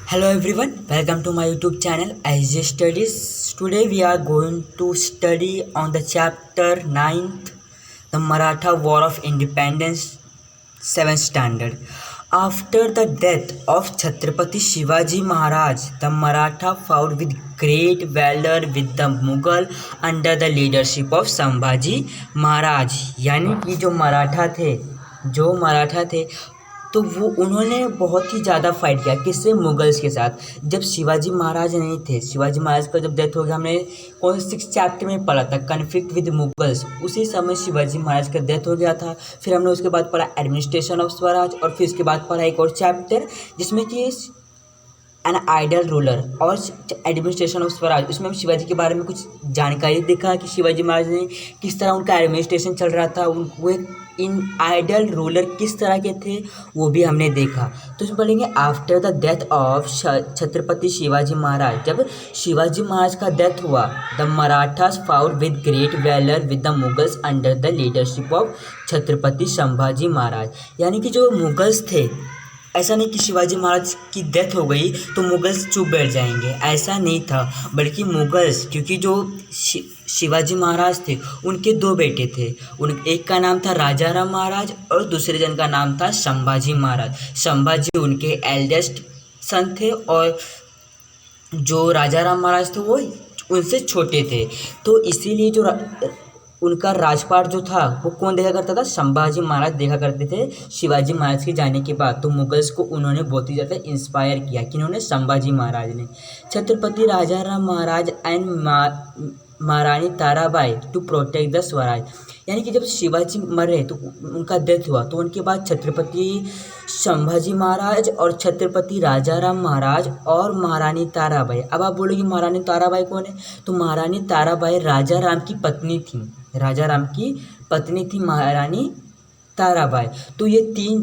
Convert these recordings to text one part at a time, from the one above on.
Hello everyone, welcome to my YouTube channel IJ Studies. Today we are going to study on the chapter 9th, the Maratha War of Independence, 7th standard. After the death of Chhatrapati Shivaji Maharaj, the Maratha fought with great valor with the Mughal under the leadership of Sambhaji Maharaj. यानी कि जो मराठा थे तो वो उन्होंने बहुत ही ज़्यादा fight किया किससे, मुगल्स के साथ। जब शिवाजी महाराज नहीं थे, शिवाजी महाराज का जब डेथ हो गया, हमने कौन 6 चैप्टर में पढ़ा था, कन्फ्लिक्ट विद मुगल्स। उसी समय शिवाजी महाराज का डेथ हो गया था। फिर हमने उसके बाद पढ़ा एडमिनिस्ट्रेशन ऑफ स्वराज, और फिर उसके बाद पढ़ा एक और चैप्टर जिसमें कि एन आइडल रूलर और एडमिनिस्ट्रेशन ऑफ स्वराज। उसमें हम शिवाजी के बारे में कुछ जानकारी देखा कि शिवाजी महाराज ने किस तरह उनका एडमिनिस्ट्रेशन चल रहा था, वो एक इन आइडल रूलर किस तरह के थे वो भी हमने देखा। तो इसमें पढ़ेंगे after the death of Chhatrapati Shivaji Maharaj. जब शिवाजी महाराज का डेथ हुआ, the Marathas fought with great valour with the Mughals under the leadership of Chhatrapati Sambhaji Maharaj. यानी कि जो मुगल्स थे, ऐसा नहीं कि शिवाजी महाराज की डेथ हो गई तो मुगल्स चुप बैठ जाएंगे, ऐसा नहीं था। बल्कि मुगल्स, क्योंकि जो शिवाजी महाराज थे उनके 2 बेटे थे, एक का नाम था राजा राम महाराज और दूसरे जन का नाम था संभाजी महाराज। संभाजी उनके एल्डेस्ट सन थे और जो राजा राम महाराज थे वो उनसे छोटे थे। तो इसीलिए जो उनका राजपाट जो था वो कौन देखा करता था, संभाजी महाराज देखा करते थे शिवाजी महाराज के जाने के बाद। तो मुगल्स को उन्होंने बहुत ही ज़्यादा इंस्पायर किया कि उन्होंने संभाजी महाराज ने। Chhatrapati Raja Ram Maharaj and Maharani Tarabai to protect the Swaraj. यानी कि जब शिवाजी मरे तो उनका डेथ हुआ, तो उनके बाद छत्रपति संभाजी महाराज और छत्रपति राजा राम महाराज और महारानी ताराबाई। अब आप बोलोगे महारानी ताराबाई कौन है, तो महारानी ताराबाई राजा राम की पत्नी थी, राजा राम की पत्नी थी महारानी ताराबाई। तो ये 3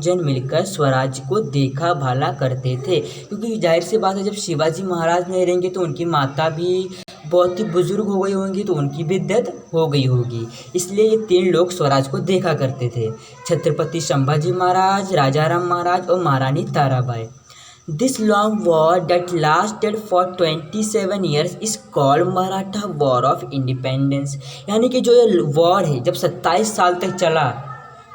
जन मिलकर स्वराज को देखा भाला करते थे, क्योंकि जाहिर सी बात है जब शिवाजी महाराज नहीं रहेंगे तो उनकी माता भी बहुत ही बुजुर्ग हो गई होंगी, तो उनकी भी डेथ हो गई होगी। इसलिए ये 3 लोग स्वराज को देखा करते थे, छत्रपति संभाजी महाराज, राजा राम महाराज और महारानी Tarabai. This long war that lasted for 27 years is called Maratha war of independence. यानी कि जो ये वॉर है, जब 27 साल तक चला,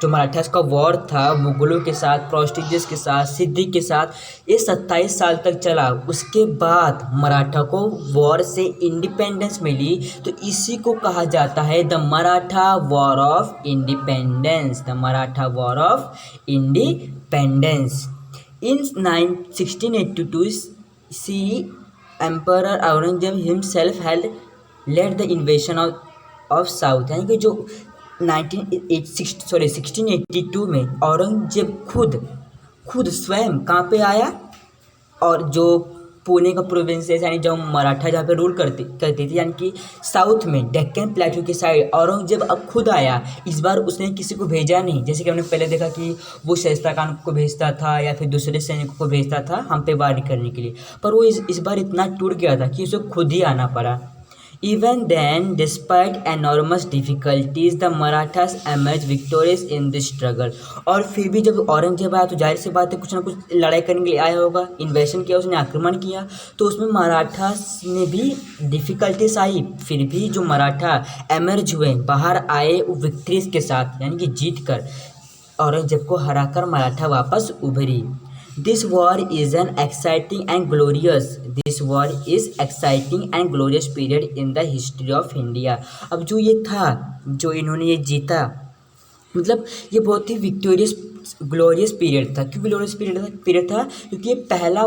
जो मराठास का वॉर था मुगलों के साथ, पोर्टुगीज के साथ, सिद्दी के साथ, ये 27 साल तक चला। उसके बाद मराठा को वॉर से इंडिपेंडेंस मिली, तो इसी को कहा जाता है the Maratha war of independence, the Maratha war of independence. In 1682, Emperor Aurangzeb himself had led the invasion of South। यानी कि जो 1682 में औरंगजेब खुद स्वयं कहाँ पे आया, और जो पुणे का प्रोविंसेस यानी जो मराठा जहाँ पे रूल करती थी, यानी कि साउथ में डेक्कन प्लेटू की साइड औरंगजेब अब खुद आया। इस बार उसने किसी को भेजा नहीं, जैसे कि हमने पहले देखा कि वो शाइस्ता खान को भेजता था या फिर दूसरे सैनिकों को भेजता था हम पे वार करने के लिए, पर वो इस बार इतना टूट गया था कि उसे खुद ही आना पड़ा। Even then, despite enormous difficulties, the Marathas emerged victorious in this struggle। और फिर भी जब औरंगजेब आया तो जाहिर सी बात है कुछ ना कुछ लड़ाई करने के लिए आया होगा, इन्वेशन किया, उसने आक्रमण किया, तो उसमें मराठास ने भी डिफ़िकल्टीज आई। फिर भी जो मराठा एमर्ज हुए, बाहर आए विक्ट्रीज के साथ, यानी कि जीत कर औरंगजेब को हराकर मराठा वापस उभरी। This war is exciting and glorious period in the history of India। अब जो ये था, जो इन्होंने ये जीता, मतलब ये बहुत ही ग्लोरियस पीरियड था। क्यों ग्लोरियस पीरियड था? क्योंकि ये पहला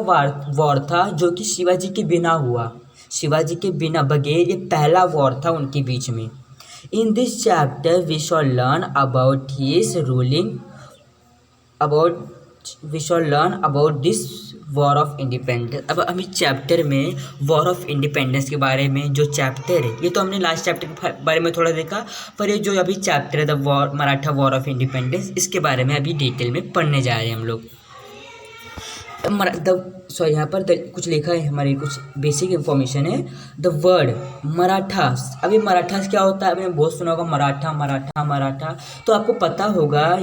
वॉर था जो कि शिवाजी के बिना हुआ, शिवाजी के बिना बगैर ये पहला वॉर था उनके बीच में। In this chapter we shall learn about his ruling, we shall learn about this war of independence. अब हम इस चैप्टर में वॉर ऑफ इंडिपेंडेंस के बारे में, जो चैप्टर है, ये तो हमने लास्ट चैप्टर के बारे में थोड़ा देखा, पर ये जो अभी चैप्टर है the Maratha war of independence, इसके बारे में अभी डिटेल में पढ़ने जा रहे हैं हम लोग। यहाँ पर कुछ लिखा है, हमारी कुछ बेसिक इन्फॉर्मेशन है। द वर्ड मराठास, अभी मराठास क्या होता है, आपने बहुत सुना होगा मराठा। तो आपको पता होगा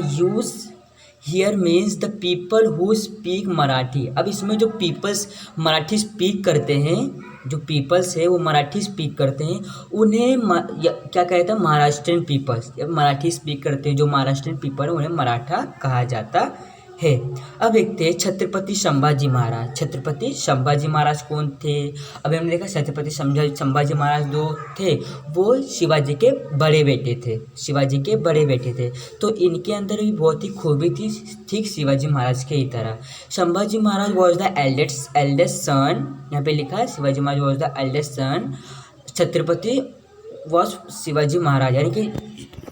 here means the people who speak Marathi. अब इसमें जो पीपल्स मराठी स्पीक करते हैं, जो पीपल्स है वो मराठी स्पीक करते हैं, उन्हें क्या कहते हैं, महाराष्ट्रियन पीपल्स। मराठी स्पीक करते हैं जो महाराष्ट्रियन पीपल है उन्हें मराठा कहा जाता है। अब देखते हैं छत्रपति संभाजी महाराज। छत्रपति संभाजी महाराज कौन थे? अभी हमने देखा छत्रपति संभाजी महाराज जो थे वो शिवाजी के बड़े बेटे थे, शिवाजी के बड़े बेटे थे। तो इनके अंदर भी बहुत ही खूबी थी, ठीक शिवाजी महाराज के ही तरह। Sambhaji Maharaj was the eldest son, यहाँ पे लिखा है Shivaji Maharaj was the eldest son, Chhatrapati was Shivaji Maharaj, यानी कि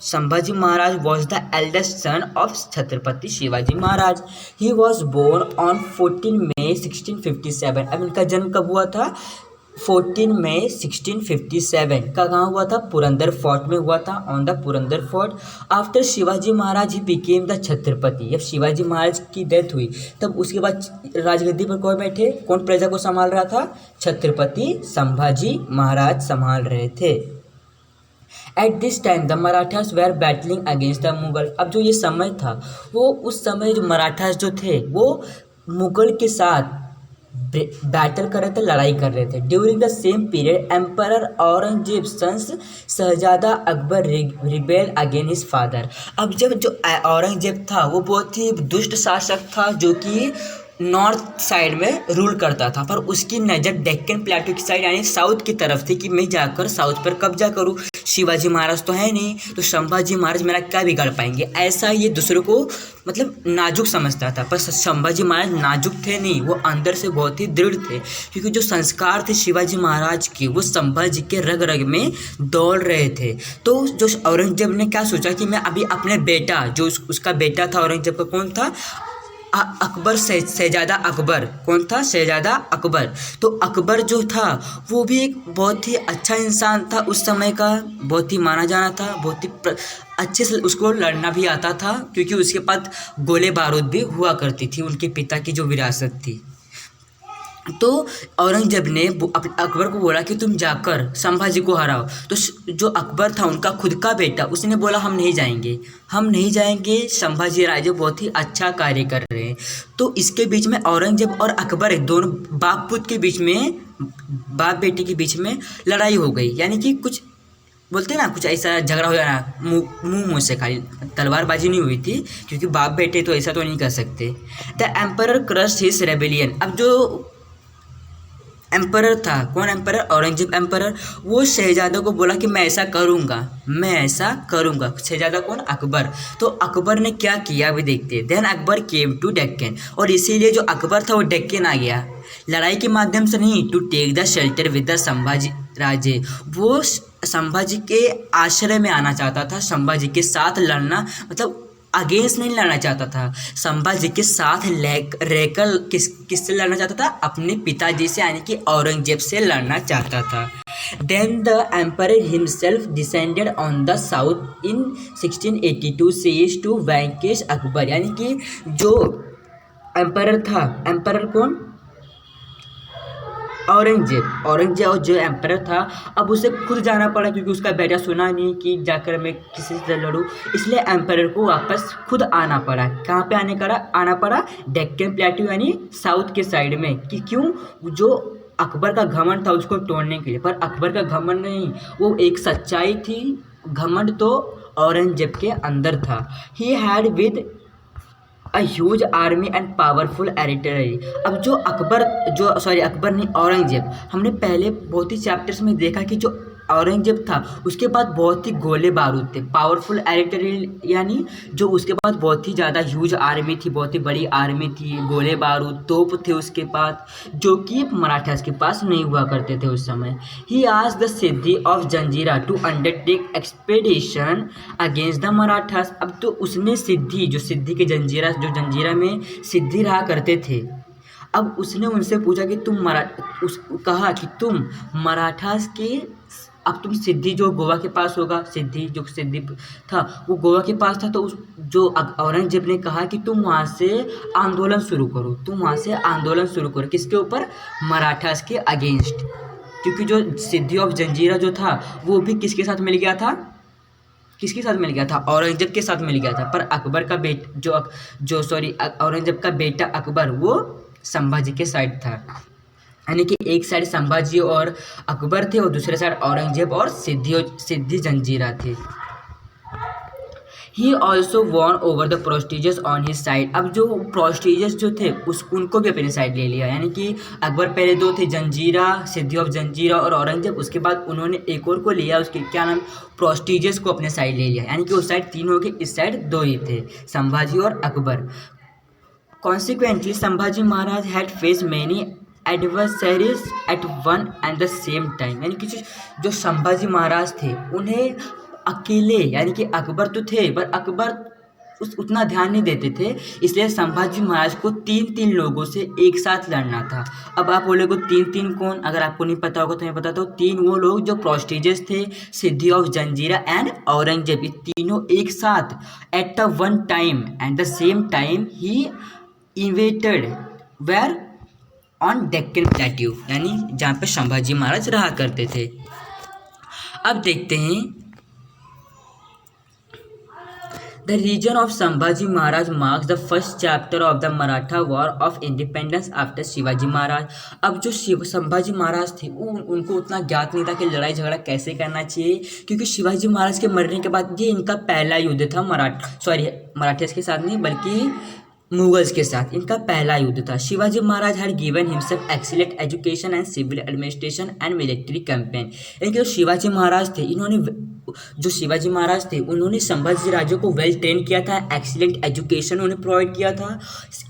Sambhaji Maharaj was the eldest son of Chhatrapati Shivaji Maharaj. He was born on 14 May 1657। अब इनका जन्म कब हुआ था? 14 मई 1657 का कहाँ हुआ था? पुरंदर फोर्ट में हुआ था, on the Purandar fort. After Shivaji Maharaj he became the Chhatrapati. जब शिवाजी महाराज की डेथ हुई तब उसके बाद राजगद्दी पर कौन बैठे, कौन प्रजा को संभाल रहा था? छत्रपति संभाजी महाराज संभाल रहे थे। At this time the Marathas were battling against the Mughal. अब जो ये समय था वो उस समय जो मराठास जो थे वो मुगल के साथ बैटल कर रहे थे, लड़ाई कर रहे थे। During the same period emperor Aurangzeb sons Shahzada Akbar rebel against his father. अब जब जो औरंगजेब था वो बहुत ही दुष्ट शासक था जो कि नॉर्थ साइड में रूल करता था, पर उसकी नज़र डेक्कन प्लेटू की साइड यानी साउथ की तरफ थी कि मैं जाकर साउथ पर कब्जा करूं। शिवाजी महाराज तो है नहीं तो संभाजी महाराज मेरा क्या बिगाड़ पाएंगे, ऐसा ये दूसरों को मतलब नाजुक समझता था। पर संभाजी महाराज नाजुक थे नहीं, वो अंदर से बहुत ही दृढ़ थे, क्योंकि जो संस्कार थे शिवाजी महाराज के वो संभाजी के रग रग में दौड़ रहे थे। तो जो औरंगजेब ने क्या सोचा कि मैं अभी अपने बेटा, जो उसका बेटा था औरंगजेब का, कौन था? अकबर, शहजादा अकबर। कौन था? शहजादा अकबर। तो अकबर जो था वो भी एक बहुत ही अच्छा इंसान था, उस समय का बहुत ही माना जाना था, बहुत ही अच्छे से उसको लड़ना भी आता था, क्योंकि उसके पास गोले बारूद भी हुआ करती थी, उनके पिता की जो विरासत थी। तो औरंगजेब ने अकबर को बोला कि तुम जाकर संभाजी को हराओ। तो जो अकबर था उनका खुद का बेटा, उसने बोला हम नहीं जाएंगे, संभाजी राजे बहुत ही अच्छा कार्य कर रहे हैं। तो इसके बीच में औरंगजेब और अकबर दोनों बाप पुत्र के बीच में, बाप बेटे के बीच में लड़ाई हो गई, यानी कि कुछ बोलते हैं ना, कुछ ऐसा झगड़ा हो जाना, मुंह से, खाली तलवारबाजी नहीं हुई थी, क्योंकि बाप बेटे तो ऐसा तो नहीं कर सकते। The emperor crushed his rebellion. अब जो एम्परर था, कौन एम्परर? औरंगजेब एम्परर। वो शहजादा को बोला कि मैं ऐसा करूँगा। शहजादा कौन? अकबर। तो अकबर ने क्या किया अभी देखते हैं। Then Akbar came to Deccan, और इसीलिए जो अकबर था वो डेक्कन आ गया, लड़ाई के माध्यम से नहीं, to take the shelter with the Sambhaji Raje. वो संभाजी के आश्रय में आना चाहता था, संभाजी के साथ लड़ना, मतलब अगेंस्ट नहीं लड़ना चाहता था, संभाजी के साथ रहकर किससे लड़ना चाहता था? अपने पिताजी से, यानी कि औरंगजेब से लड़ना चाहता था। Then the emperor himself descended on the south in 1682 says to vanquish Akbar, यानी कि जो एम्परर था, एम्परर कौन? औरंगजेब जो एम्परर था, अब उसे खुद जाना पड़ा, क्योंकि उसका बेटा सुना नहीं कि जाकर मैं किसी से लड़ूं, इसलिए एम्परर को वापस खुद आना पड़ा। कहाँ पे आना पड़ा? डेक्कन प्लेटू यानी साउथ के साइड में। कि क्यों? जो अकबर का घमंड था उसको तोड़ने के लिए। पर अकबर का घमंड नहीं, वो एक सच्चाई थी, घमंड तो औरंगजेब के अंदर था। He had with a huge army and powerful artillery. अब जो अकबर नहीं, औरंगजेब, हमने पहले बहुत ही चैप्टर्स में देखा कि जो औरंगजेब था उसके पास बहुत ही गोले बारूद थे, पावरफुल एरिटरी, यानी जो उसके पास बहुत ही ज़्यादा ह्यूज आर्मी थी, बहुत ही बड़ी आर्मी थी, गोले बारूद, तोप थे उसके पास, जो कि मराठास के पास नहीं हुआ करते थे उस समय। He asked the Siddi of Janjira to undertake expedition against the Marathas. अब तो उसने सिद्धि के जंजीरा में सिद्धि रहा करते थे, अब उसने उनसे पूछा कि कहा कि तुम मराठास के, अब तुम सिद्धि जो गोवा के पास होगा, सिद्धि था वो गोवा के पास था, तो जो औरंगजेब ने कहा कि तुम वहाँ से आंदोलन शुरू करो। किसके ऊपर? मराठास के अगेंस्ट, क्योंकि जो सिद्धि ऑफ जंजीरा जो था वो भी किसके साथ मिल गया था? किसके साथ मिल गया था? औरंगजेब के साथ मिल गया था। पर अकबर का औरंगजेब का बेटा अकबर वो संभाजी के साइड था। यानी कि एक साइड संभाजी और अकबर थे और दूसरे साइड औरंगजेब और सिद्धि जंजीरा थे। He also won over the Portuguese on his side. अब जो प्रोस्टिजियस जो थे उनको भी अपने साइड ले लिया। यानी कि अकबर पहले दो थे, जंजीरा, सिद्धि ऑफ जंजीरा और औरंगजेब। उसके बाद उन्होंने एक और को लिया, उसके क्या नाम, प्रोस्टिजियस को अपने साइड ले लिया। यानी कि उस साइड 3 हो गए, इस साइड 2 ही थे, संभाजी और Akbar. Consequently Sambhaji Maharaj had face many adversaries at one and the same time. यानी कि जो संभाजी महाराज थे उन्हें अकेले, यानी कि अकबर तो थे पर अकबर उतना ध्यान नहीं देते थे, इसलिए संभाजी महाराज को 3 लोगों से एक साथ लड़ना था। अब आप बोलोगे 3 कौन? अगर आपको नहीं पता होगा तो मैं बताता हूँ। 3 वो लोग जो प्रोस्टिजियस थे, सिद्धि ऑफ जंजीरा एंड औरंगजेब, ये तीनों एक साथ at the one time and the same time ही invaded were on Deccan plateau, यानी जहाँ पे संभाजी महाराज रहा करते थे। अब देखते हैं the reason of Sambhaji Maharaj marks the first chapter of the Maratha war of independence after Shivaji Maharaj. अब जो संभाजी महाराज थे उनको उतना ज्ञात नहीं था कि लड़ाई झगड़ा कैसे करना चाहिए, क्योंकि शिवाजी महाराज के मरने के बाद ये इनका पहला युद्ध था मराठीज के साथ नहीं बल्कि मुगल्स के साथ इनका पहला युद्ध था। Shivaji Maharaj had given himself excellent education and civil administration and military campaign. यानी कि शिवाजी महाराज थे उन्होंने संभाजी राजों को वेल ट्रेन किया था, एक्सीलेंट एजुकेशन उन्हें प्रोवाइड किया था,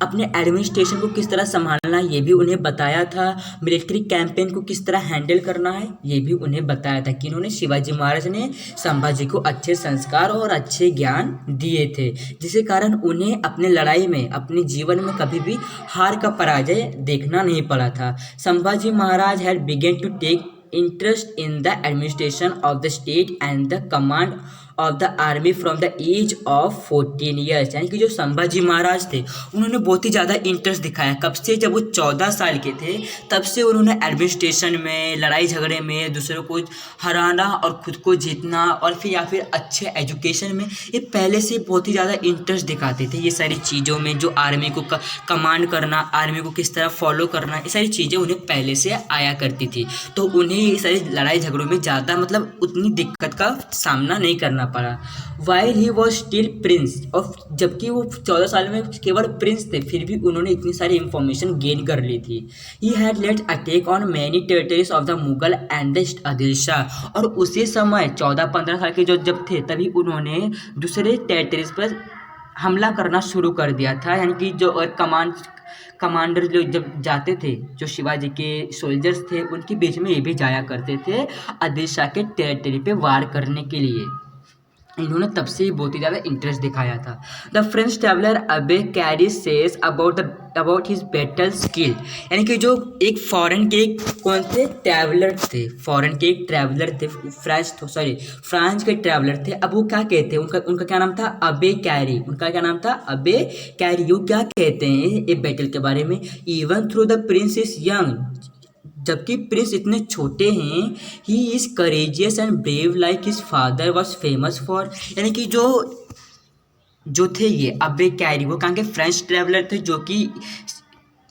अपने एडमिनिस्ट्रेशन को किस तरह संभालना है ये भी उन्हें बताया था, मिलिट्री कैंपेन को किस तरह हैंडल करना है ये भी उन्हें बताया था। कि इन्होंने शिवाजी महाराज ने संभाजी को अच्छे संस्कार और अच्छे ज्ञान दिए थे, जिसके कारण उन्हें अपने लड़ाई में, अपने जीवन में कभी भी हार का पराजय देखना नहीं पड़ा था। Sambhaji Maharaj had begun to take interest in the administration of the state and the command of the army from the age of 14 years। यानी कि जो संभाजी महाराज थे उन्होंने बहुत ही ज़्यादा इंटरेस्ट दिखाया। कब से? जब वो 14 साल के थे तब से उन्होंने एडमिनिस्ट्रेशन में, लड़ाई झगड़े में, दूसरों को हराना और खुद को जीतना और या फिर अच्छे एजुकेशन में, ये पहले से बहुत ही ज़्यादा इंटरेस्ट दिखाते थे। ये सारी चीज़ों में, जो आर्मी को कमांड करना, आर्मी को किस तरह फॉलो करना, ये सारी चीज़ें उन्हें पहले से आया करती थी। तो उन्हें ये सारी लड़ाई झगड़ों में ज़्यादा उतनी दिक्कत का सामना नहीं करना पड़ा। While he was still Prince, और जबकि वो 14 साल में केवल प्रिंस थे फिर भी उन्होंने इतनी सारी इंफॉर्मेशन गेन कर ली थी। He had led attack on many territories of the Mughal and the Adil Shah. और उसी समय 14-15 साल के जब थे तभी उन्होंने दूसरे टेरिटरीज पर हमला करना शुरू कर दिया था। यानी कि जो कमांडर जो जब जाते थे, जो शिवाजी के सोल्जर्स थे उनके बीच में ये भी जाया करते थे आदिल शाह के टेरिटरी पे वार करने के लिए। इन्होंने तब से ही बहुत ही ज़्यादा इंटरेस्ट दिखाया था। द फ्रेंच ट्रैवलर अबे carry says about his battle skill. यानी कि जो एक फॉरेन के कौन थे ट्रैवलर थे, फ्रांस के ट्रैवलर थे। अब वो क्या कहते हैं, उनका क्या नाम था? अबे कैरी। उनका क्या नाम था? अबे कैरी। वो क्या कहते हैं ये बैटल के बारे में? Even through the Prince is young, जबकि प्रिंस इतने छोटे हैं, he is courageous and brave like his father was famous for. यानी कि जो थे ये अबे कैरी, वो कहाँ के फ्रेंच ट्रैवलर थे, जो कि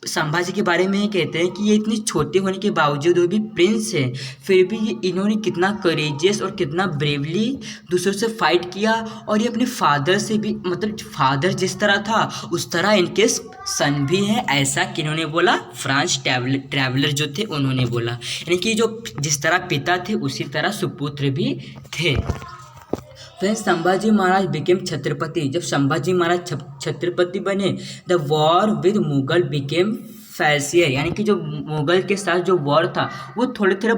संभाजी के बारे में ये कहते हैं कि ये इतने छोटे होने के बावजूद वो भी प्रिंस है, फिर भी इन्होंने कितना करेजियस और कितना ब्रेवली दूसरों से फाइट किया। और ये अपने फादर से भी, फादर जिस तरह था उस तरह इनके सन भी हैं, ऐसा किन्होंने बोला? फ्रांस ट्रैवलर जो थे उन्होंने बोला। यानी कि जो जिस तरह पिता थे उसी तरह सुपुत्र भी थे। फिर संभाजी महाराज बिकेम छत्रपति। जब संभाजी महाराज छत्रपति बने, the war with Mughal became fiercer. यानी कि जो मुगल के साथ जो वॉर था वो थोड़े थोड़े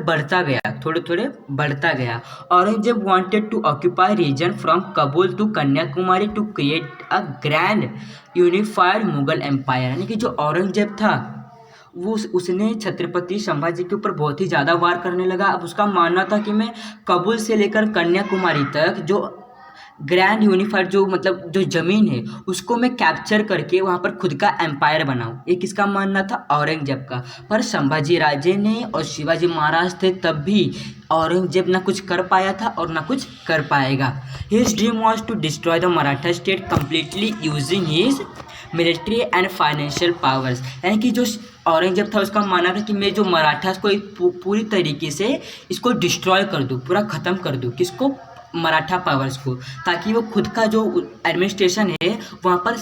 बढ़ता गया। Aurangzeb wanted to occupy region from Kabul to Kanyakumari to create a grand unified Mughal empire. यानी कि जो औरंगजेब था उसने छत्रपति संभाजी के ऊपर बहुत ही ज़्यादा वार करने लगा। अब उसका मानना था कि मैं कबूल से लेकर कन्याकुमारी तक जो ग्रैंड यूनिफाइड जो मतलब जो ज़मीन है उसको मैं कैप्चर करके वहाँ पर खुद का एम्पायर बनाऊँ, ये किसका मानना था? औरंगजेब का। पर संभाजी राजे ने और शिवाजी महाराज थे तब भी औरंगजेब ना कुछ कर पाया था और ना कुछ कर पाएगा। His dream was to destroy the Maratha state completely using his military and financial powers. यानी कि जो औरंगजेब था उसका मानना था कि मैं जो मराठा को पूरी तरीके से इसको डिस्ट्रॉय कर दूँ, पूरा ख़त्म कर दूँ। किसको? मराठा पावर्स को, ताकि वो खुद का जो एडमिनिस्ट्रेशन है वहाँ पर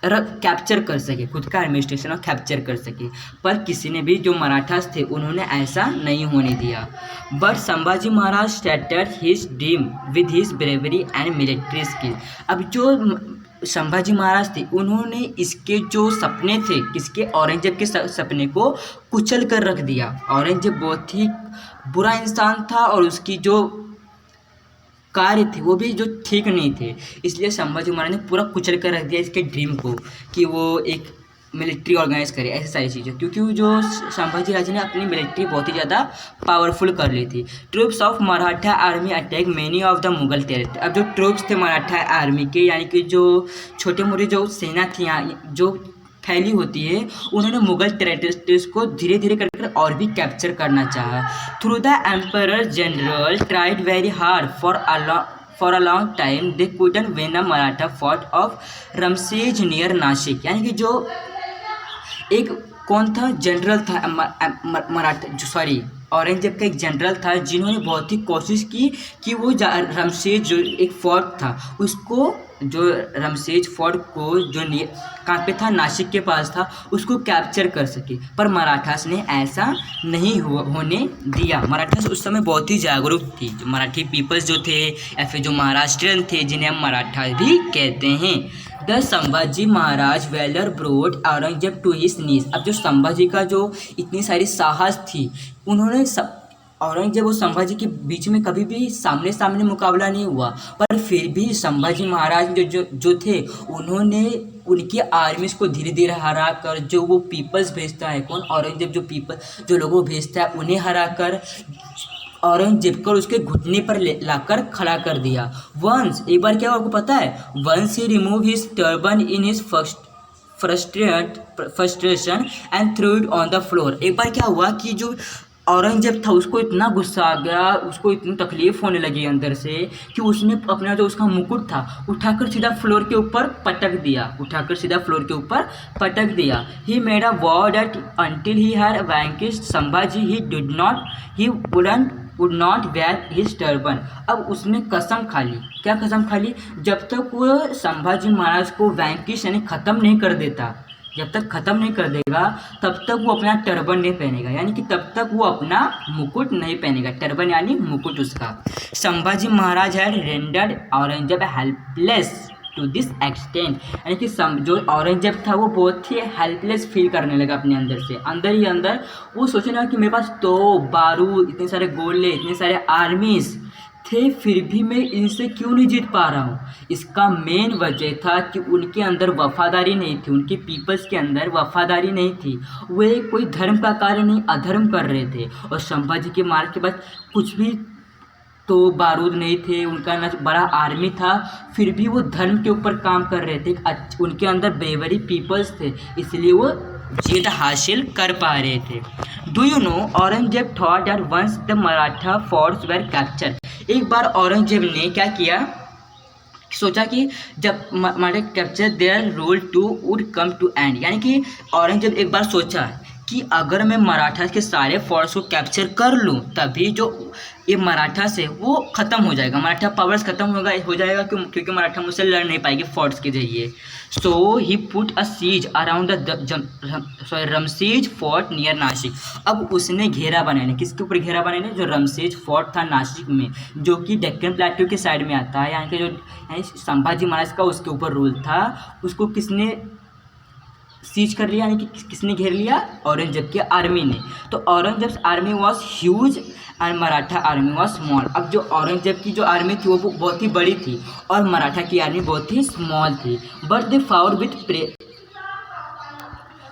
कैप्चर कर सके, खुद का एडमिनिस्ट्रेशन और कैप्चर कर सके। पर किसी ने भी जो मराठास थे उन्होंने ऐसा नहीं होने दिया। But Sambhaji Maharaj started his dream with his bravery and military skill. अब जो संभाजी महाराज थे उन्होंने इसके जो सपने थे, किसके? औरंगजेब के सपने को कुचल कर रख दिया। औरंगजेब बहुत ही बुरा इंसान था और उसकी जो कार्य थे वो भी जो ठीक नहीं थे, इसलिए संभाजी महाराज ने पूरा कुचल कर रख दिया इसके ड्रीम को कि वो एक मिलिट्री ऑर्गेनाइज करे, ऐसी सारी चीज़ें। क्योंकि जो संभाजी राजे ने अपनी मिलिट्री बहुत ही ज़्यादा पावरफुल कर ली थी। Troops of Maratha army attack many of the Mughal territory. अब जो ट्रूप्स थे मराठा आर्मी के, यानी कि जो छोटे मोटे जो सेना थी जो फैली होती है, उन्होंने मुगल टेरिटरीज को धीरे धीरे कर और भी कैप्चर करना चाहा। Through the emperor general tried very hard for a long time they couldn't win a Maratha fort of Ramsej near Nashik. यानी कि जो एक कौन था? जनरल था मराठा, सॉरी औरंगजेब का एक जनरल था जिन्होंने बहुत ही कोशिश की कि वो रमसेज जो एक फोर्ट था उसको, जो रमसेज फोर्ट को जो कहाँ पे था? नासिक के पास था, उसको कैप्चर कर सके। पर मराठास ने ऐसा नहीं होने दिया। मराठास उस समय बहुत ही जागरूक थी। जो मराठी पीपल्स जो थे या फिर जो महाराष्ट्रियन थे जिन्हें हम मराठा भी कहते हैं। The Sambhaji Maharaj valour brought Aurangzeb to his knees. अब जो संभाजी का जो इतनी सारी साहस थी, उन्होंने औरंगजेब और संभाजी के बीच में कभी भी सामने सामने मुकाबला नहीं हुआ, पर फिर भी संभाजी महाराज जो थे उन्होंने उनकी आर्मीज को धीरे धीरे हरा कर, जो वो पीपल्स भेजता है, कौन? औरंगजेब जो लोगों को भेजता है उन्हें हरा कर औरंगजेब को उसके घुटने पर लाकर खड़ा कर दिया। वंस एक बार क्या आपको पता है? Once he remove his turban in his frustration and threw it on the floor. एक बार क्या हुआ कि जो औरंगजेब था उसको इतना गुस्सा आ गया, उसको इतनी तकलीफ होने लगी अंदर से कि उसने अपना जो उसका मुकुट था उठाकर सीधा फ्लोर के ऊपर पटक दिया। He made a vow that until he had vanquished Sambhaji he would not wear his turban. अब उसने कसम खा ली। क्या कसम खा ली? जब तक वो संभाजी महाराज को वैंकिश यानी ख़त्म नहीं कर देगा, तब तक वो अपना टर्बन नहीं पहनेगा, यानी कि तब तक वो अपना मुकुट नहीं पहनेगा। टर्बन यानी मुकुट उसका। Sambhaji Maharaj had rendered Aurangzeb helpless to this extent. यानी कि जो औरंगजेब था वो बहुत ही हेल्पलेस फील करने लगा अपने अंदर से, अंदर ही अंदर वो सोचने लगा कि मेरे पास तो बारूद, इतने सारे गोले, इतने सारे आर्मीज थे, फिर भी मैं इनसे क्यों नहीं जीत पा रहा हूँ। इसका मेन वजह था कि उनके अंदर वफादारी नहीं थी, उनके पीपल्स के अंदर वफादारी नहीं थी। वे कोई धर्म का कार्य नहीं, अधर्म कर रहे थे। और संभाजी के मार के बाद कुछ भी तो बारूद नहीं थे, उनका ना बड़ा आर्मी था, फिर भी वो धर्म के ऊपर काम कर रहे थे। उनके अंदर ब्रेवरी पीपल्स थे, इसलिए वो जीत हासिल कर पा रहे थे। Do you know Aurangzeb thought that once the Maratha forts were captured. एक बार औरंगजेब ने क्या किया? सोचा कि जब Maratha capture their rule too would come to end. यानी कि औरंगजेब एक बार सोचा कि अगर मैं मराठा के सारे फोर्ट्स को कैप्चर कर लूँ तभी जो ये मराठा से वो ख़त्म हो जाएगा, मराठा पावर्स ख़त्म हो जाएगा क्योंकि मराठा मुझसे लड़ नहीं पाएगी फोर्ट्स के जरिए। So he put a siege around the Ramsej fort near Nashik. अब उसने घेरा बनाया। किसके ऊपर घेरा बनाया? जो रमसेज फोर्ट था नासिक में, जो कि डेक्कन प्लेटू के साइड में आता है, यानी कि जो संभाजी महाराज का उसके ऊपर रूल था, उसको किसने सीज कर लिया, यानी कि किसने घेर लिया? औरंगजेब की आर्मी ने। तो Aurangzeb army was huge and Maratha army was small. अब जो औरंगजेब की जो आर्मी थी वो बहुत ही बड़ी थी और मराठा की आर्मी बहुत ही स्मॉल थी। बट दे फाउट विथ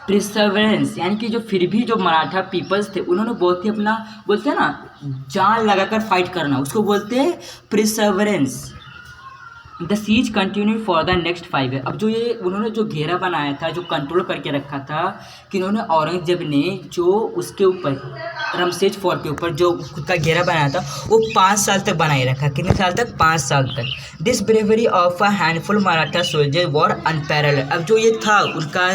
प्रिसर्वेंस, यानी कि जो फिर भी जो मराठा पीपल्स थे उन्होंने बहुत ही अपना, बोलते हैं ना, जान लगाकर फाइट करना, उसको बोलते हैं perseverance. The siege continue for the next 5 year. अब जो ये उन्होंने जो घेरा बनाया था, जो कंट्रोल करके रखा था कि उन्होंने औरंगजेब ने जो उसके ऊपर रमसेज फोर्ट के ऊपर जो खुद का घेरा बनाया था वो 5 साल तक बनाए रखा। कितने साल तक? 5 साल तक। This bravery of a handful Maratha soldier war unparalleled. अब जो ये था उनका,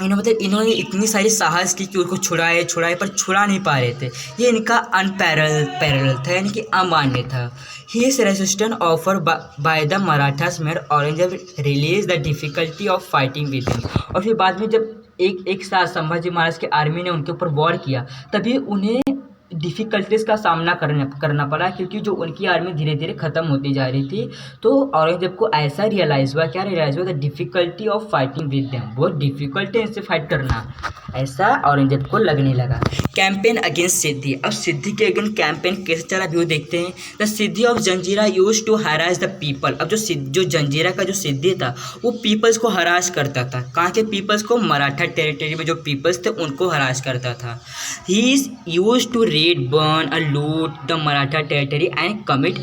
इन्होंने इतनी सारी साहस की कि उनको छुड़ाए पर छुड़ा नहीं पा रहे थे। ये इनका पैरेलल था, यानी कि अमान्य था। His resistance offered by the Marathas made Aurangzeb realize the difficulty of fighting with him। और फिर बाद में जब एक साथ संभाजी महाराज की आर्मी ने उनके ऊपर वॉर किया, तभी उन्हें डिफ़िकल्टीज़ का सामना करना पड़ा, क्योंकि जो उनकी आर्मी धीरे धीरे ख़त्म होती जा रही थी। तो औरंगजेब को ऐसा रियलाइज़ हुआ, क्या रियलाइज़ हुआ? The difficulty of fighting with them, बहुत डिफ़िकल्ट है इनसे फाइट करना, ऐसा औरंगजेब को लगने लगा। कैंपेन अगेंस्ट सिद्धि। अब सिद्धि के अगेंस्ट कैंपेन कैसे चला भी वो देखते हैं। The Siddi of Janjira used to harass the people. अब जो जंजीरा का जो सिद्धि था वो पीपल्स को हरास करता था। कहाँ के पीपल्स को? मराठा टेरिटरी में जो पीपल्स थे उनको हरास करता था। He is use to raid, burn और loot the Maratha territory and commit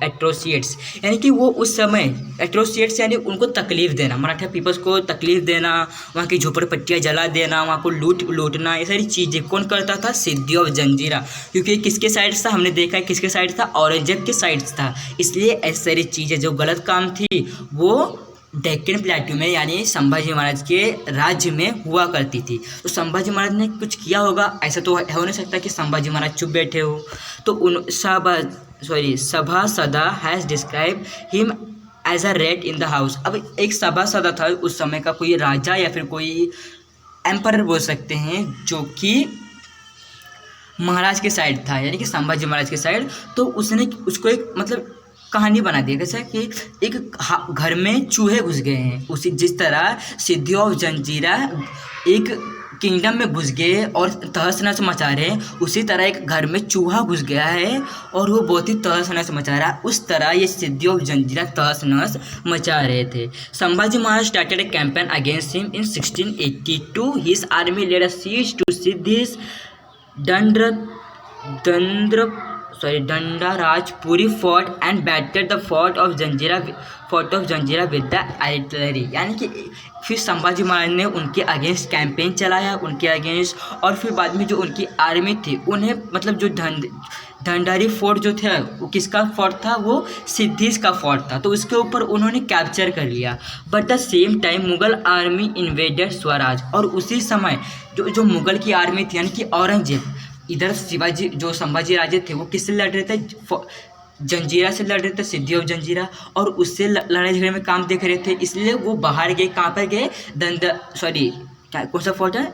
atrocities. यानी कि वो उस समय एट्रोसिएट्स यानी उनको तकलीफ़ देना, मराठा पीपल्स को तकलीफ़ देना, वहाँ की झोपड़पट्टियाँ जला देना, वहाँ को लूटना, ये सारी चीज़ें कौन करता था? सिद्धि ऑफ जंजीरा। क्योंकि किसके साइड था? हमने देखा है किसके साइड था? औरंगजेब के साइड था। इसलिए ऐसी सारी चीज़ें जो गलत काम थी वो डेक्कन प्लेटू में यानी संभाजी महाराज के राज्य में हुआ करती थी। तो संभाजी महाराज ने कुछ किया होगा, ऐसा तो हो नहीं सकता कि संभाजी महाराज चुप बैठे हो। तो Sabhasada has describe him as a rat in the house. अब एक सभासदा था उस समय का, कोई राजा या फिर कोई एम्परर बोल सकते हैं, जो कि महाराज के साइड था, यानी कि संभाजी महाराज के साइड। तो उसने उसको एक मतलब कहानी बना दी, कैसे कि एक घर में चूहे घुस गए हैं, उसी जिस तरह सिद्धि ऑफ जंजीरा एक किंगडम में घुस गए और तहस नहस मचा रहे हैं, उसी तरह एक घर में चूहा घुस गया है और वो बहुत ही तहस नहस मचा रहा है। उस तरह ये सिद्धि ऑफ जंजीरा तहस नहस मचा रहे थे। Sambhaji Maharaj started a campaign against him in 1682। His army led a siege to Siddis Dandarajpuri fort and battered the fort of Janjira with the artillery। यानी कि फिर संभाजी महाराज ने उनके अगेंस्ट कैंपेन चलाया, उनके अगेंस्ट, और फिर बाद में जो उनकी आर्मी थी उन्हें मतलब जो धंडारी फोर्ट जो था वो किसका फोर्ट था? वो सिद्धिस का फोर्ट था। तो उसके ऊपर उन्होंने कैप्चर कर लिया। But the same time Mughal army invaded Swaraj. और उसी समय जो मुगल की आर्मी थी यानी कि औरंगजेब, इधर शिवाजी जो संभाजी राजे थे वो किससे लड़ रहे थे? जंजीरा से लड़ रहे थे, सिद्धि ऑफ जंजीरा, और उससे लड़ाई झगड़े में काम देख रहे थे। इसलिए वो बाहर गए, कहाँ पर गए? कौन सा फोर्ट है?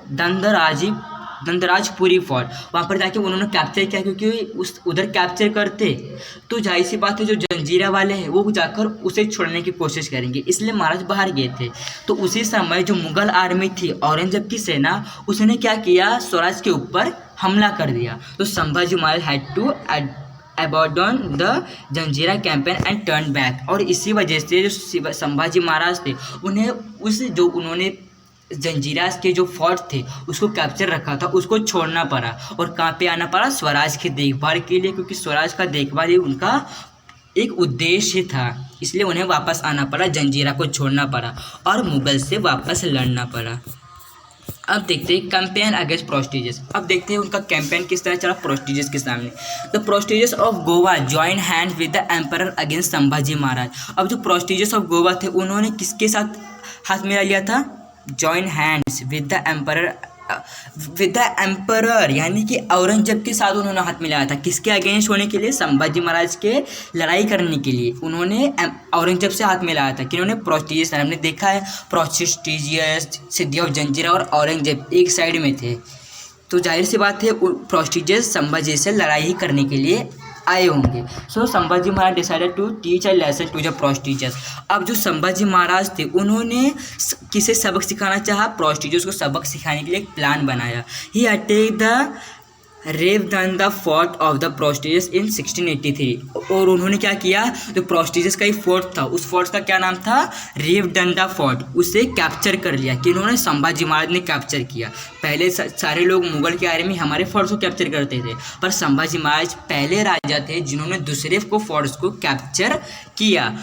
दंदराजपुरी फोर्ट। वहाँ पर जाके उन्होंने कैप्चर किया, क्योंकि उधर कैप्चर करते तो जाहिर सी बात है जो जंजीरा वाले हैं वो जाकर उसे छोड़ने की कोशिश करेंगे, इसलिए महाराज बाहर गए थे। तो उसी समय जो मुगल आर्मी थी, औरंगजेब की सेना, उसने क्या किया? स्वराज के ऊपर हमला कर दिया। तो Sambhaji Maharaj had to abandon the Janjira campaign and turn back. और इसी वजह से जो संभाजी महाराज थे उन्होंने जंजीरा के जो फोर्ट थे उसको कैप्चर रखा था, उसको छोड़ना पड़ा। और कहाँ पे आना पड़ा? स्वराज की देखभाल के लिए, क्योंकि स्वराज का देखभाल ही उनका एक उद्देश्य था, इसलिए उन्हें वापस आना पड़ा, जंजीरा को छोड़ना पड़ा और मुगल से वापस लड़ना पड़ा। अब देखते हैं कैंपेन अगेंस्ट प्रोस्टिजियस। अब देखते हैं उनका कैंपेन किस तरह चला प्रोस्टिजियस के सामने। The Portuguese of Goa join hand with the emperor against Sambhaji Maharaj. अब जो प्रोस्टिजियस ऑफ गोवा थे उन्होंने किसके साथ हाथ मिला लिया था? Join hands with the emperor, यानी कि औरंगजेब के साथ उन्होंने हाथ मिलाया था। किसके अगेंस्ट होने के लिए? संभाजी महाराज के लड़ाई करने के लिए उन्होंने औरंगजेब से हाथ मिलाया था। किन्होंने? प्रोस्टिजियस। हमने देखा है प्रोस्टिजियस, सिद्धि ऑफ जंजीरा और औरंगजेब एक साइड में थे, तो जाहिर सी बात है प्रोस्टिजियस संभाजी से लड़ाई ही करने के लिए आए होंगे। So Sambhaji Maharaj decided to teach a lesson to the Portuguese. अब जो संभाजी महाराज थे उन्होंने किसे सबक सिखाना चाहा? प्रोस्टिजियस को सबक सिखाने के लिए एक प्लान बनाया। ही रेवदन द फोर्ट ऑफ द प्रोस्टिजियस इन 1683। और उन्होंने क्या किया, जो प्रोस्टिजियस का ही फोर्ट था, उस फोर्ट का क्या नाम था, रेवदन द फोर्ट, उसे कैप्चर कर लिया। कि उन्होंने संभाजी महाराज ने कैप्चर किया। पहले सारे लोग मुगल की आर्मी हमारे फोर्ट्स को कैप्चर करते थे, पर संभाजी महाराज पहले राजा थे जिन्होंने दूसरे को फोर्ट्स को कैप्चर किया।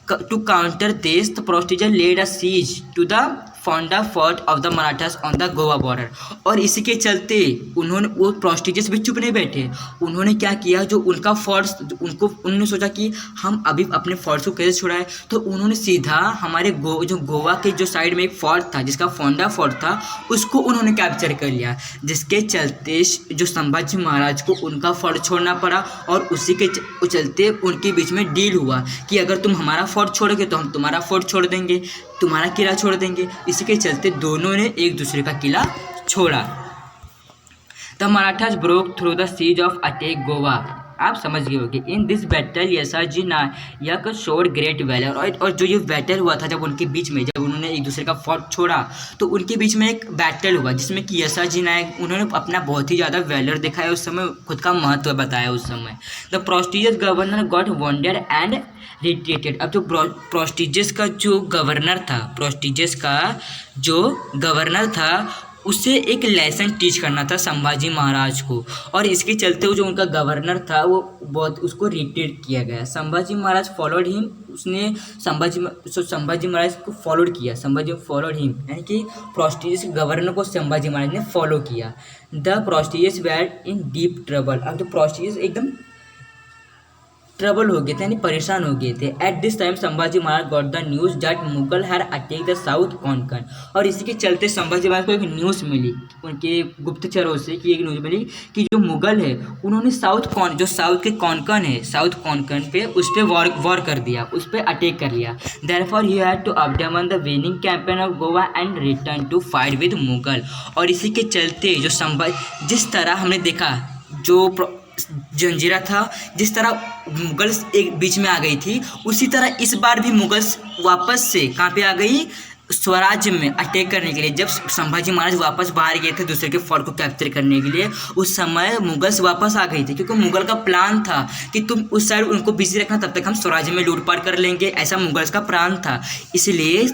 To counter this the Portuguese led a siege to the Phonda fort of the Marathas on the Goa border. और इसी के चलते उन्होंने, वो प्रोस्टिजियस भी चुप नहीं बैठे, उन्होंने क्या किया, जो उनका फोर्ट्स, उन्होंने सोचा कि हम अभी अपने फोर्ट्स को कैसे छुड़ाएं, तो उन्होंने सीधा हमारे जो गोवा के जो साइड में एक फोर्ट था जिसका फोंडा फोर्ट था, उसको उन्होंने कैप्चर कर लिया। जिसके चलते जो संभाजी महाराज को उनका फोर्ट छोड़ना पड़ा, और उसी के चलते उनके बीच में डील हुआ कि अगर तुम हमारा फोर्ट छोड़ोगे तो हम तुम्हारा फोर्ट छोड़ देंगे, तुम्हारा किला छोड़ देंगे। इसी के चलते दोनों ने एक दूसरे का किला छोड़ा। The Marathas broke through the siege of attack Goa. आप समझ गए होंगे। In this battle Yesaji Nayak showed great valour. और जो ये बैटल हुआ था जब उनके बीच में, जब उन्होंने एक दूसरे का फोर्ट छोड़ा, तो उनके बीच में एक बैटल हुआ जिसमें कि यशाजी नायक, उन्होंने अपना बहुत ही ज़्यादा वैलर दिखाया उस समय, खुद का महत्व बताया उस समय। The Portuguese governor got wounded and retreated. अब जो प्रोस्टिजियस का जो गवर्नर था उसे एक लेसन टीच करना था संभाजी महाराज को, और इसके चलते वो जो उनका गवर्नर था वो बहुत, उसको रिट्रीट किया गया। संभाजी महाराज फॉलोड हिम, उसने संभाजी महाराज को फॉलोड किया, संभाजी फॉलोड हिम, यानी कि प्रोस्टिजियस गवर्नर को संभाजी महाराज ने फॉलो किया। The Portuguese were in deep trouble. अब जो प्रोस्टिजियस एकदम ट्रबल हो गए थे, यानी परेशान हो गए थे। At this time Sambhaji Maharaj got the news that Mughal had attack the south Konkan. और इसी के चलते संभाजी महाराज को एक न्यूज़ मिली उनके गुप्तचरों से, कि एक न्यूज़ मिली कि जो मुगल है उन्होंने जो साउथ के कोंकण है, साउथ कोंकण पे उस पर वॉर कर दिया, उस पर अटैक कर लिया। Therefore he had to abandon the winning campaign of Goa and return to fight with Mughal. और इसी के चलते जो जिस तरह हमने देखा जो जंजीरा था, जिस तरह मुगल्स एक बीच में आ गई थी, उसी तरह इस बार भी मुगल्स वापस से कहाँ पे आ गई, स्वराज्य में अटैक करने के लिए। जब संभाजी महाराज वापस बाहर गए थे दूसरे के फोर्ट को कैप्चर करने के लिए, उस समय मुगल्स वापस आ गई थी, क्योंकि मुगल का प्लान था कि तुम उस साइड उनको बिजी रखना, तब तक हम स्वराज्य में लूटपाट कर लेंगे, ऐसा मुगल्स का प्लान था। इसलिए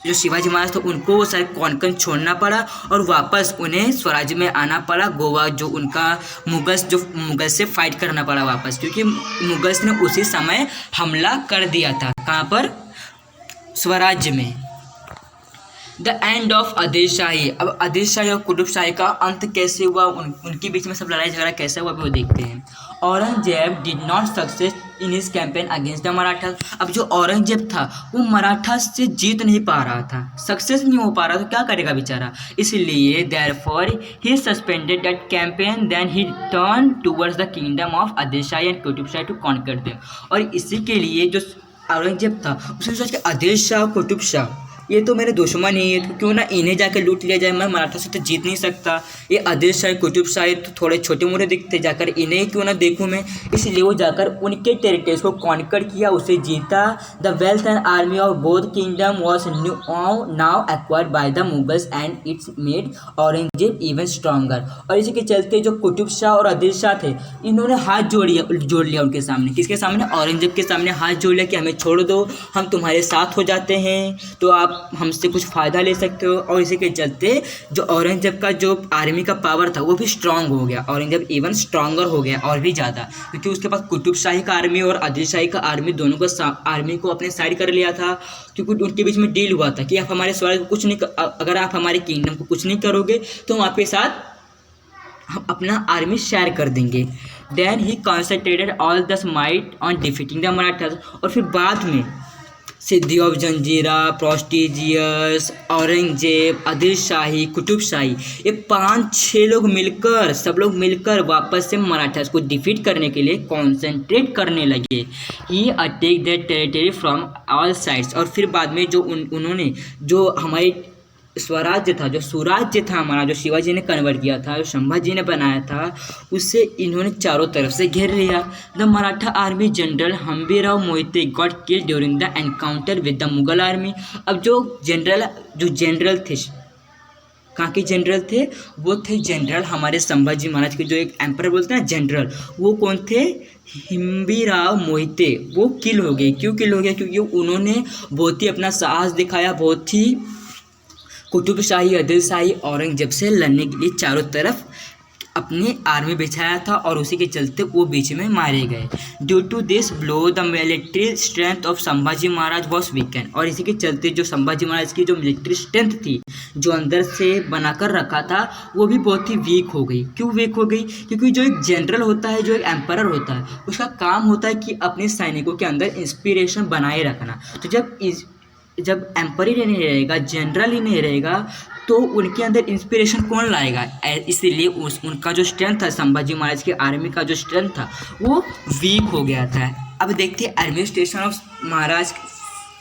जो शिवाजी महाराज थे उनको वो सारे कोंकण छोड़ना पड़ा और वापस उन्हें स्वराज्य में आना पड़ा। गोवा जो उनका मुगल से फाइट करना पड़ा वापस, क्योंकि मुगल्स ने उसी समय हमला कर दिया था। कहाँ पर, स्वराज्य में। द एंड ऑफ आदिल शाही। अब आदिल शाही और कुतुब शाही का अंत कैसे हुआ, उनके बीच में सब लड़ाई झगड़ा कैसे हुआ वो देखते हैं। Aurangzeb did not success in his campaign against the Maratha. अब जो औरंगजेब था वो मराठा से जीत नहीं पा रहा था, सक्सेस नहीं हो पा रहा, तो क्या करेगा बेचारा। इसलिए therefore he suspended that campaign, then he turn towards the kingdom of Adil Shahi and Qutub Shahi to conquer them. और इसी के लिए जो औरंगजेब था उसने सोचा कि आदिल शाह कुतुब शाह ये तो मेरे दुश्मन ही है, तो क्यों ना इन्हें जाकर लूट लिया जाए, मैं मराठा से तो जीत नहीं सकता। ये आदिल शाही कुतुब शाही तो थोड़े छोटे मोटे दिखते, जाकर इन्हें क्यों ना देखूं मैं। इसलिए वो जाकर उनके टेरिटरीज को कॉन्कर किया, उसे जीता। The wealth and army of both kingdom was now acquired by the Mughals and it's made Aurangzeb even stronger. और इसी के चलते जो कुतुब शाह और आदिल शाह थे, इन्होंने हाथ जोड़ लिया उनके सामने। किसके सामने, औरंगजेब के सामने हाथ जोड़ लिया कि हमें छोड़ दो, हम तुम्हारे साथ हो जाते हैं, तो आप हमसे कुछ फ़ायदा ले सकते हो। और इसी के चलते जो औरंगजेब का जो आर्मी का पावर था वो भी स्ट्रांग हो गया, औरंगजेब इवन स्ट्रांगर हो गया और भी ज़्यादा, क्योंकि उसके पास कुतुब शाही का आर्मी और आदिल शाही का आर्मी दोनों का आर्मी को अपने साइड कर लिया था। क्योंकि उनके बीच में डील हुआ था कि आप हमारे स्वराज को कुछ नहीं, अगर आप हमारे किंगडम को कुछ नहीं करोगे तो हम आपके साथ हम अपना आर्मी शेयर कर देंगे। Then he concentrated all the might on defeating the Marathas. और फिर बाद में सिद्धि ऑफ जंजीरा, प्रोस्टिजियस, औरंगजेब, आदिल शाही, कुतुब शाही, ये 5-6 लोग मिलकर, सब लोग मिलकर वापस से मराठास को डिफीट करने के लिए कॉन्सेंट्रेट करने लगे। He attack the territory from all sides. और फिर बाद में जो उन्होंने जो हमारे स्वराज्य था, जो सुराज्य था हमारा, जो शिवाजी ने कन्वर्ट किया था, जो संभाजी ने बनाया था, उससे इन्होंने चारों तरफ से घेर लिया। The Maratha army general Hambirrao Mohite got killed during the encounter with the Mughal army. अब जो जनरल थे कहाँ के जनरल थे? वो थे जनरल हमारे संभाजी महाराज के, जो एक एम्पर बोलते हैं ना जनरल, वो कौन थे? हिम्बीराव मोहिते। वो किल हो गए। क्यों किल हो गया? क्योंकि उन्होंने बहुत ही अपना साहस दिखाया, बहुत ही कुतुबशाही आदिलशाही औरंगजेब से लड़ने के लिए चारों तरफ अपनी आर्मी बिछाया था, और उसी के चलते वो बीच में मारे गए। Due to this blow the military strength of Sambhaji Maharaj was weaken. और इसी के चलते जो संभाजी महाराज की जो मिलिट्री स्ट्रेंथ थी, जो अंदर से बनाकर रखा था, वो भी बहुत ही वीक हो गई। क्यों वीक हो गई? क्योंकि जो एक जनरल होता है, जो एक एम्परर होता है, उसका काम होता है कि अपने सैनिकों के अंदर इंस्पिरेशन बनाए रखना। तो जब एम्पर ही नहीं रहेगा, जनरल ही नहीं रहेगा, तो उनके अंदर इंस्पिरेशन कौन लाएगा? इसीलिए उनका जो स्ट्रेंथ था, संभाजी महाराज की आर्मी का जो स्ट्रेंथ था, वो वीक हो गया था। अब देखते हैं एडमिनिस्ट्रेशन ऑफ महाराज।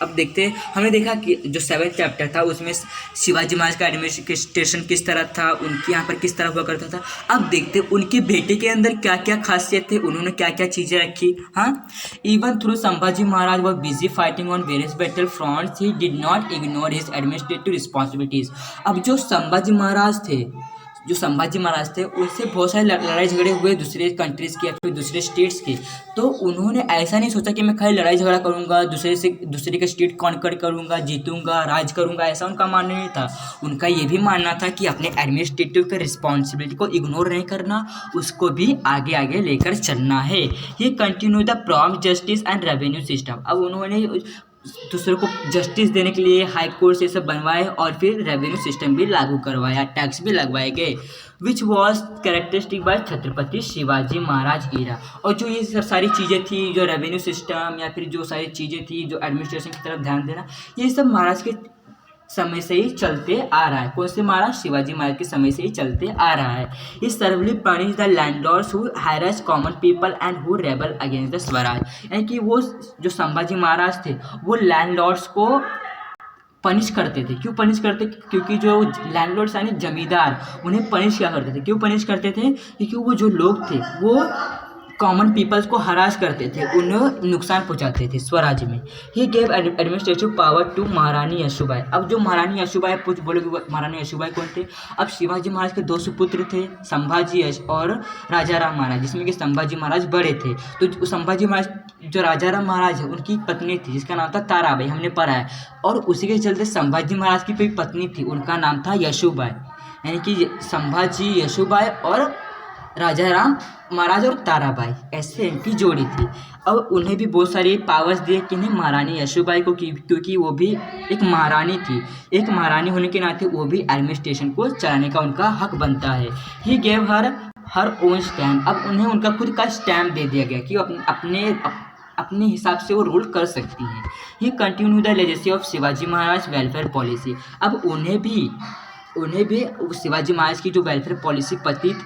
अब देखते हैं, हमने देखा कि जो 7th चैप्टर था उसमें शिवाजी महाराज का एडमिनिस्ट्रेशन किस तरह था, उनके यहाँ पर किस तरह हुआ करता था। अब देखते हैं उनके बेटे के अंदर क्या क्या खासियत थे, उन्होंने क्या क्या चीज़ें रखी। हाँ, even through Sambhaji Maharaj were busy fighting on various battle fronts, he did not ignore his administrative responsibilities. अब जो संभाजी महाराज थे उनसे बहुत सारे लड़ाई झगड़े हुए दूसरे कंट्रीज़ के या फिर दूसरे स्टेट्स के। तो उन्होंने ऐसा नहीं सोचा कि मैं खाली लड़ाई झगड़ा करूंगा, दूसरे का स्टेट कॉन्कर करूंगा, जीतूंगा, राज करूंगा, ऐसा उनका मानना नहीं था। उनका ये भी मानना था कि अपने एडमिनिस्ट्रेटिव के रिस्पॉन्सिबिलिटी को इग्नोर नहीं करना, उसको भी आगे आगे लेकर चलना है। ये continue the prompt justice and revenue system. अब उन्होंने दूसरों को जस्टिस देने के लिए हाई कोर्ट से सब बनवाए, और फिर रेवेन्यू सिस्टम भी लागू करवाया, टैक्स भी लगवाए गए, which was characteristic by Chhatrapati Shivaji Maharaj era. और जो ये सब सारी चीज़ें थी, जो रेवेन्यू सिस्टम या फिर जो सारी चीज़ें थी, जो एडमिनिस्ट्रेशन की तरफ ध्यान देना, ये सब महाराज के समय से ही चलते आ रहा है। कौन से महाराज? शिवाजी महाराज के समय से ही चलते आ रहा है। ये severely punish the landlords who harass common people and who rebel against the Swaraj. यानी कि वो जो संभाजी महाराज थे, वो लैंडलॉर्ड्स को पनिश करते थे। क्यों पनिश करते? क्योंकि जो लैंडलॉर्ड्स यानी जमींदार, उन्हें पनिश क्या करते थे? क्यों पनिश करते थे? क्योंकि वो जो लोग थे वो कॉमन पीपल्स को हरास करते थे, उन्हें नुकसान पहुंचाते थे स्वराज में। He gave administrative power to Maharani Yashobai. अब जो महारानी यशोबाई, बोलोगे महारानी यशोबाई कौन थे? अब शिवाजी महाराज के 2 सुपुत्र थे, संभाजी और राजा राम महाराज, जिसमें कि संभाजी महाराज बड़े थे। तो संभाजी महाराज जो राजा राम महाराज है, उनकी पत्नी थी जिसका नाम था ताराबाई, हमने पढ़ा है। और उसी के चलते संभाजी महाराज की कोई पत्नी थी, उनका नाम था यशोबाई। यानी कि संभाजी, यशोबाई और राजा राम महाराज और ताराबाई, ऐसे इनकी जोड़ी थी। अब उन्हें भी बहुत सारी पावर्स दिए, किन्हें? महारानी यशोबाई को, क्योंकि वो भी एक महारानी थी। एक महारानी होने के नाते वो भी एडमिनिस्ट्रेशन को चलाने का उनका हक बनता है। He gave her own stamp. अब उन्हें उनका खुद का स्टैम्प दे दिया गया कि अपने हिसाब से वो रूल कर सकती हैं। He continue the legacy of Shivaji Maharaj welfare policy. अब उन्हें भी शिवाजी महाराज की जो वेलफेयर पॉलिसी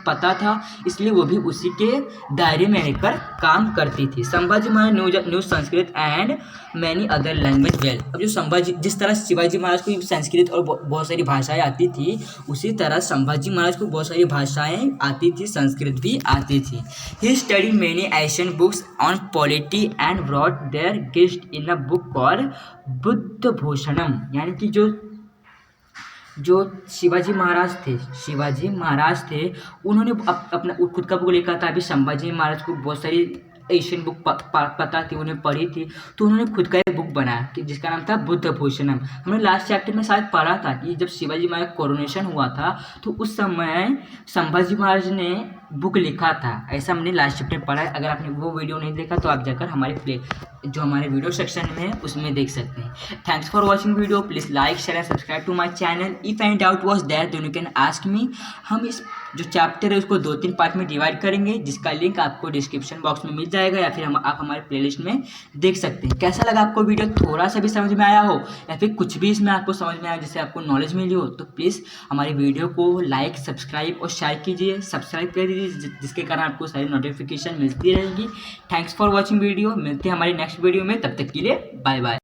पता था, इसलिए वो भी उसी के दायरे में रहकर काम करती थी। Sambhaji Maharaj knew Sanskrit and many other language well. अब जो जिस तरह शिवाजी महाराज को संस्कृत और बहुत सारी भाषाएं आती थी, उसी तरह संभाजी महाराज को बहुत सारी भाषाएं आती थी, संस्कृत भी आती थी। He study many Asian books on polity and brought their gift in a book called Budh Bhushanam. यानी कि जो शिवाजी महाराज थे, उन्होंने अपना खुद का बुक लिखा था। अभी संभाजी महाराज को बहुत सारी एशियन बुक पता थी, उन्हें पढ़ी थी, तो उन्होंने खुद का एक बुक बनाया कि जिसका नाम था बुद्ध भूषणम। हमने लास्ट चैप्टर में शायद पढ़ा था कि जब शिवाजी महाराज कोरोनेशन हुआ था, तो उस समय संभाजी महाराज ने बुक लिखा था, ऐसा हमने लास्ट चैप्टर में पढ़ा है। अगर आपने वो वीडियो नहीं देखा तो आप जाकर हमारे वीडियो सेक्शन में है उसमें देख सकते हैं। Thanks for watching video. Please like share and subscribe to my channel. If any doubt was there then you can ask me. हम इस जो चैप्टर है उसको 2-3 पार्ट में डिवाइड करेंगे, जिसका लिंक आपको डिस्क्रिप्शन बॉक्स में मिल जाएगा, या फिर आप हमारे प्लेलिस्ट में देख सकते हैं। कैसा लगा आपको वीडियो? थोड़ा सा भी समझ में आया हो या फिर कुछ भी इसमें आपको समझ में आया जिससे आपको नॉलेज मिली हो, तो प्लीज़ हमारे वीडियो को लाइक, सब्सक्राइब और शेयर कीजिए, सब्सक्राइब कर दीजिए, जिसके कारण आपको सारी नोटिफिकेशन मिलती रहेगी। Thanks for watching video. मिलते हैं हमारी नेक्स्ट वीडियो में, तब तक के लिए बाय बाय।